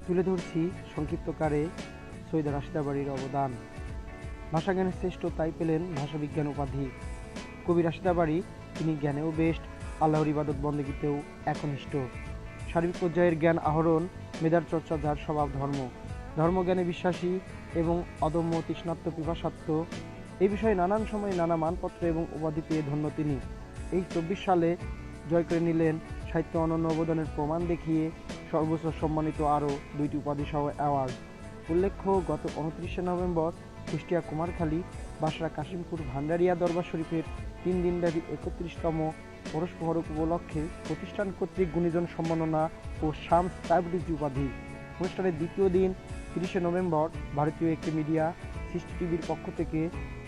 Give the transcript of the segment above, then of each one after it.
তুলে ধরছি সংক্ষিপ্তকারে সৈয়দা রাশিদা বাড়ির অবদান। ভাষাজ্ঞানের শ্রেষ্ঠ তাই পেলেন ভাষাবিজ্ঞান উপাধি। কবি রাশিদা বাড়ি তিনি জ্ঞানেও বেস্ট, আল্লাহর ইবাদত বন্দেগীতেও একনিষ্ঠ। সার্বিক পর্যায়ের জ্ঞান আহরণ, মেধার চর্চা যার স্বভাব ধর্ম, ধর্মজ্ঞানে বিশ্বাসী এবং অদম্য তৃষ্ণার্ত পিপাসার্থ। এই বিষয়ে নানান সময়ে নানা মানপত্র এবং উপাধি পেয়ে ধন্য তিনি। এই 24 সালে জয় করে নিলেন সাহিত্য অনন্য অবদানের প্রমাণ দেখিয়ে সর্বোচ্চ সম্মানিত আরও 2টি উপাধি সহ অ্যাওয়ার্ড। উল্লেখ্য, গত 29শে নভেম্বর কুষ্টিয়া কুমারখালী বাসরা কাশিমপুর ভান্ডারিয়া দরবার শরীফের 3 দিনব্যাপী 31তম ওরস মোহরম উপলক্ষে প্রতিষ্ঠান কর্তৃক গুণীজন সম্মাননা ও শামস তাবরিজি উপাধি। অনুষ্ঠানের দ্বিতীয় দিন 30শে নভেম্বর ভারতীয় একটি মিডিয়া সৃষ্টি টিভির পক্ষ থেকে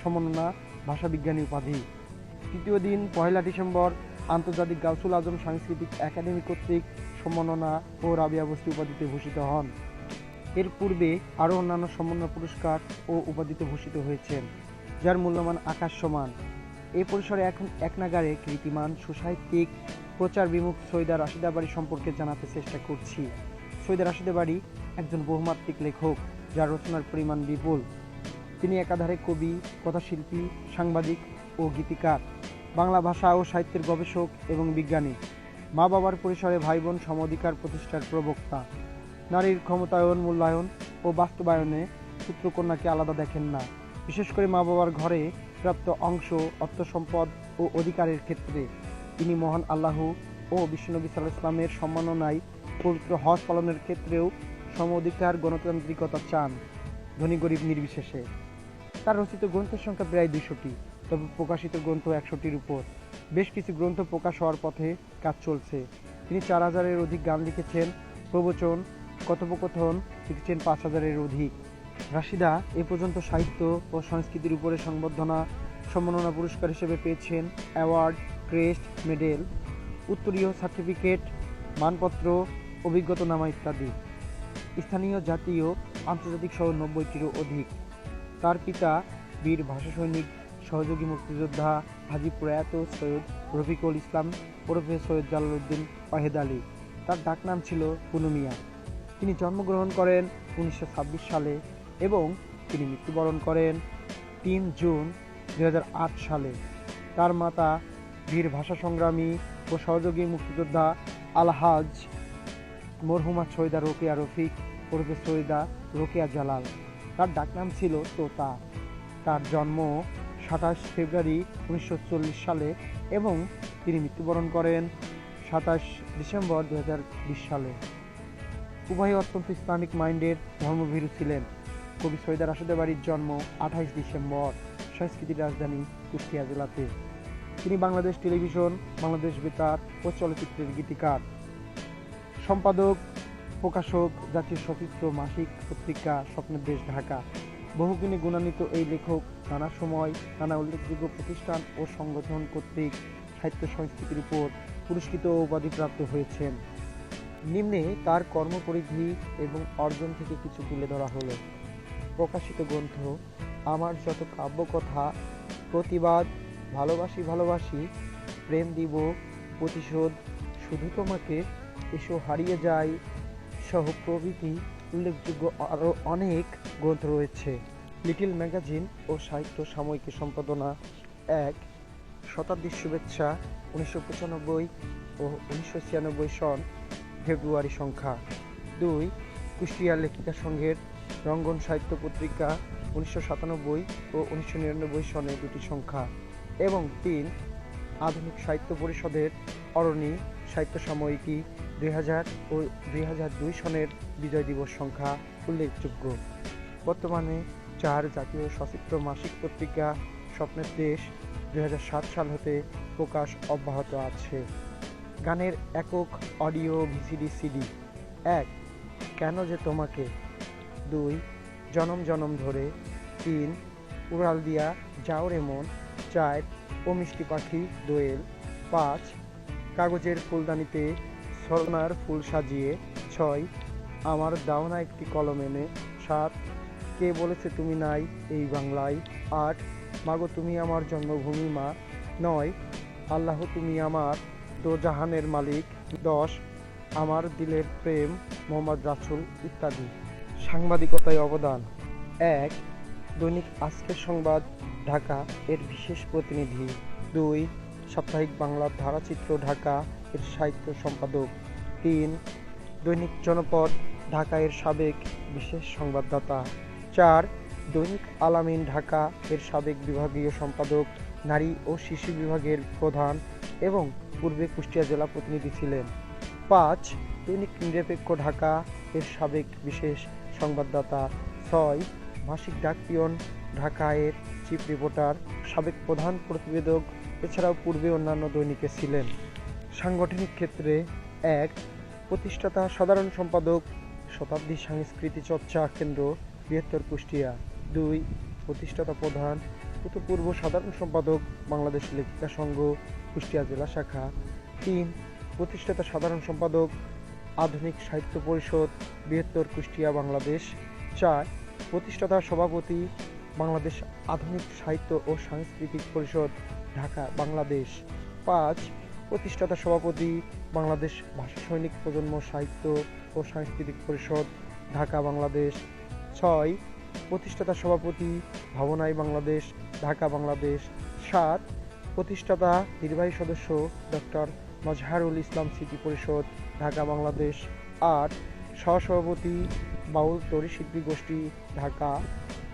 সম্মাননা ভাষাবিজ্ঞানী উপাধি। তৃতীয় দিন 1 ডিসেম্বর আন্তর্জাতিক গাউসুল আজম সাংস্কৃতিক একাডেমি কর্তৃক সম্মাননা ও রাবিয়া বস্তি উপাধিতে ভূষিত হন। এর পূর্বে আরও অন্যান্য সম্মাননা পুরস্কার ও উপাধিতে ভূষিত হয়েছেন, যার মূল্যমান আকাশ সমান। এই পরিসরে এখন একনাগাড়ে কীর্তিমান সুসাহিত্যিক প্রচার বিমুখ সৈয়দা রাশিদা বাড়ি সম্পর্কে জানাতে চেষ্টা করছি। সৈয়দা রাশিদা বাড়ি একজন বহুমাত্রিক লেখক, যার রচনার পরিমাণ বিপুল। তিনি একাধারে কবি, কথাশিল্পী, সাংবাদিক ও গীতিকার, বাংলা ভাষা ও সাহিত্যের গবেষক এবং বিজ্ঞানী। মা বাবার পরিসরে ভাই বোন সম অধিকার প্রতিষ্ঠার প্রবক্তা। নারীর ক্ষমতায়ন, মূল্যায়ন ও বাস্তবায়নে পুত্রকন্যাকে আলাদা দেখেন না। বিশেষ করে মা বাবার ঘরে প্রাপ্ত অংশ, অর্থসম্পদ ও অধিকারের ক্ষেত্রে তিনি মহান আল্লাহ ও বিশ্বনবী সাল্লাল্লাহু আলাইহি ওয়াসাল্লামের সম্মাননায় পবিত্র হজ পালনের ক্ষেত্রেও সম অধিকার, গণতান্ত্রিকতা চান, ধনী গরিব নির্বিশেষে। তার রচিত গ্রন্থের সংখ্যা প্রায় 200টি, তবে প্রকাশিত গ্রন্থ 100টির উপর। বেশ কিছু গ্রন্থ প্রকাশ হওয়ার পথে কাজ চলছে। তিনি 4000-এর অধিক গান লিখেছেন, প্রবচন, কথোপকথন লিখেছেন 5000-এর অধিক। রাশিদা এ পর্যন্ত সাহিত্য ও সংস্কৃতির উপরে সংবর্ধনা, সম্মাননা পুরস্কার হিসেবে পেয়েছেন অ্যাওয়ার্ড, ক্রেস্ট, মেডেল, উত্তরীয়, সার্টিফিকেট, মানপত্র, অভিজ্ঞতানামা ইত্যাদি। স্থানীয়, জাতীয়, আন্তর্জাতিক সহ 90টিরও অধিক। তার পিতা বীর ভাষা সৈনিক, সহযোগী মুক্তিযোদ্ধা হাজী প্রয়াত সৈয়দ রফিকুল ইসলাম ওরফে সৈয়দ জালালউদ্দিন ওয়াহেদ আলী। তার ডাকনাম ছিল কুনু মিয়া। তিনি জন্মগ্রহণ করেন 1926 সালে এবং তিনি মৃত্যুবরণ করেন 3 জুন 2008 সালে। তার মাতা বীর ভাষা সংগ্রামী ও সহযোগী মুক্তিযোদ্ধা আলহাজ মরহুমা সৈয়দা রোকেয়া রফিক ওরফে সৈয়দা রোকেয়া জালাল। তার ডাকনাম ছিল তোতা। তার জন্ম 27 ফেব্রুয়ারি 1940 সালে এবং তিনি মৃত্যুবরণ করেন 27 ডিসেম্বর 2020 সালে। উভয় অত্যন্ত ইসলামিক মাইন্ডের ধর্মভীরু ছিলেন। কবি সৈয়দা রাশিদা বাড়ির জন্ম 28 ডিসেম্বর সংস্কৃতির রাজধানী কুষ্টিয়া জেলাতে। তিনি বাংলাদেশ টেলিভিশন, বাংলাদেশ বেতার ও চলচ্চিত্রের গীতিকার, সম্পাদক, প্রকাশক, জাতীয় সচিত্র মাসিক পত্রিকা স্বপ্নের দেশ ঢাকা। বহুগুণে গুণান্বিত এই লেখক নানা সময় নানা উল্লেখযোগ্য প্রতিষ্ঠান ও সংগঠন কর্তৃক সাহিত্য সংস্কৃতির উপর পুরস্কৃত ও উপাধিপ্রাপ্ত হয়েছেন। নিম্নে তার কর্মপরিধি এবং অর্জন থেকে কিছু তুলে ধরা হলো। প্রকাশিত গ্রন্থ: আমার যত কাব্যকথা, প্রতিবাদ, ভালোবাসি ভালোবাসি, প্রেম দিব, প্রতিশোধ, শুধু তোমাকে, এসো হারিয়ে যায় সহ প্রভৃতি উল্লেখযোগ্য আরও অনেক গ্রন্থ রয়েছে। লিটল ম্যাগাজিন ও সাহিত্য সাময়িকী সম্পাদনা 1 শতাব্দীর শুভেচ্ছা 1995 ও 1996 সন ফেব্রুয়ারি সংখ্যা। 2 কুষ্টিয়া লেখিকা সংঘের রঙ্গন সাহিত্য পত্রিকা 1997 ও 1999 সনে 2টি সংখ্যা এবং 3 আধুনিক সাহিত্য পরিষদের অরণি সাহিত্য সাময়িকী 2000 ও 2002 সনের বিজয় দিবস সংখ্যা উল্লেখযোগ্য। বর্তমানে 4 জাতীয় সচিত্র মাসিক পত্রিকা স্বপ্নের দেশ 2007 সাল হতে প্রকাশ অব্যাহত আছে। গানের একক, অডিও, ভিসিডি, সিডি: 1 কেন যে তোমাকে, 2 জনম জনম ধরে, 3 উড়াল দিয়া যাও রে মন, 4 ও মিষ্টি পাখি দোয়েল, 5 কাগজের ফুলদানিতে সোনার ফুল সাজিয়ে, 6 আমার দাও না একটি কলম এনে, 7 কে বলেছে তুমি নাই এই বাংলায়, 8 মাগো তুমি আমার জন্মভূমি মা, 9 আল্লাহ তুমি আমার দোজাহানের মালিক, 10 আমার দিলের প্রেম, মোহাম্মদ রাসূল ইত্যাদি। সাংবাদিকতায় অবদান: ১. দৈনিক আজকের সংবাদ ঢাকা এর বিশেষ প্রতিনিধি। ২. সাপ্তাহিক বাংলার ধারাচিত্র ঢাকা এর সাহিত্য সম্পাদক। ৩. দৈনিক জনপদ ঢাকা এর সাবেক বিশেষ সংবাদদাতা। ৪. দৈনিক আলামিন ঢাকা এর সাবেক বিভাগীয় সম্পাদক, নারী ও শিশু বিভাগের প্রধান এবং পূর্বে কুষ্টিয়া জেলা প্রতিনিধি ছিলেন। ৫. দৈনিক নিরপেক্ষ ঢাকা এর সাবেক বিশেষ সংবাদদাতা। ৬. মাসিক ডাক পিয়ন ঢাকা এর চিফ রিপোর্টার, সাবেক প্রধান প্রতিবেদক, এছাড়াও পূর্বে অন্যান্য দৈনিকে ছিলেন। সাংগঠনিক ক্ষেত্রে: ১. প্রতিষ্ঠাতা সাধারণ সম্পাদক, শতাব্দী সংস্কৃতি চর্চা কেন্দ্র, বৃহত্তর কুষ্টিয়া। ২. প্রতিষ্ঠাতা প্রধান, পূর্ব সাধারণ সম্পাদক, বাংলাদেশ লেখিকা সংঘ, কুষ্টিয়া জেলা শাখা। ৩. প্রতিষ্ঠাতা সাধারণ সম্পাদক, আধুনিক সাহিত্য পরিষদ, বৃহত্তর কুষ্টিয়া, বাংলাদেশ। ৪. প্রতিষ্ঠাতা সভাপতি, বাংলাদেশ আধুনিক সাহিত্য ও সাংস্কৃতিক পরিষদ, ঢাকা, বাংলাদেশ। ৫. প্রতিষ্ঠাতা সভাপতি, বাংলাদেশ ভাষা সৈনিক প্রজন্ম সাহিত্য ও সাংস্কৃতিক পরিষদ, ঢাকা, বাংলাদেশ। ৬. প্রতিষ্ঠাতা সভাপতি, ভাবনাই বাংলাদেশ, ঢাকা, বাংলাদেশ। ৭. প্রতিষ্ঠাতা নির্বাহী সদস্য ডক্টর মজহারুল ইসলাম স্মৃতি পরিষদ, ঢাকা, বাংলাদেশ। ৮. সহসভাপতি, বাউল তরি শিল্পী গোষ্ঠী, ঢাকা।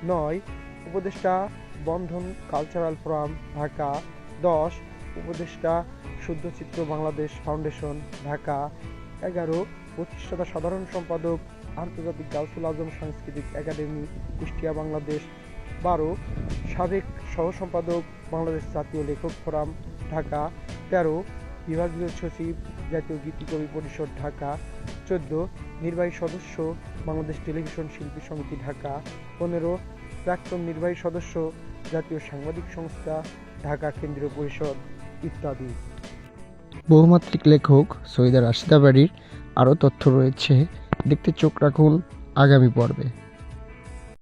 ৯. উপদেষ্টা, বন্ধন কালচারাল ফোরাম, ঢাকা। ১০. উপদেষ্টা, শুদ্ধচিত্র বাংলাদেশ ফাউন্ডেশন, ঢাকা। ১১. প্রতিষ্ঠাতা সাধারণ সম্পাদক, আন্তর্জাতিক গাউসুল আজম সাংস্কৃতিক একাডেমি, কুষ্টিয়া, বাংলাদেশ। ১২. সাবেক সহ সম্পাদক, বাংলাদেশ জাতীয় লেখক ফোরাম, ঢাকা। ১৩. বিভাগীয় সচিব, জাতীয় গীতিকবি পরিষদ, ঢাকা। ১৪. নির্বাহী সদস্য, বাংলাদেশ টেলিভিশন শিল্পী সমিতি, ঢাকা। ১৫. প্রাক্তন নির্বাহী সদস্য, জাতীয় সাংবাদিক সংস্থা, ঢাকা কেন্দ্রীয় পরিষদ ইত্যাদি। বহুমাত্রিক লেখক সৈয়দা রাশিদা বারীর আরও তথ্য রয়েছে, দেখতে চোখ রাখুন আগামী পর্বে।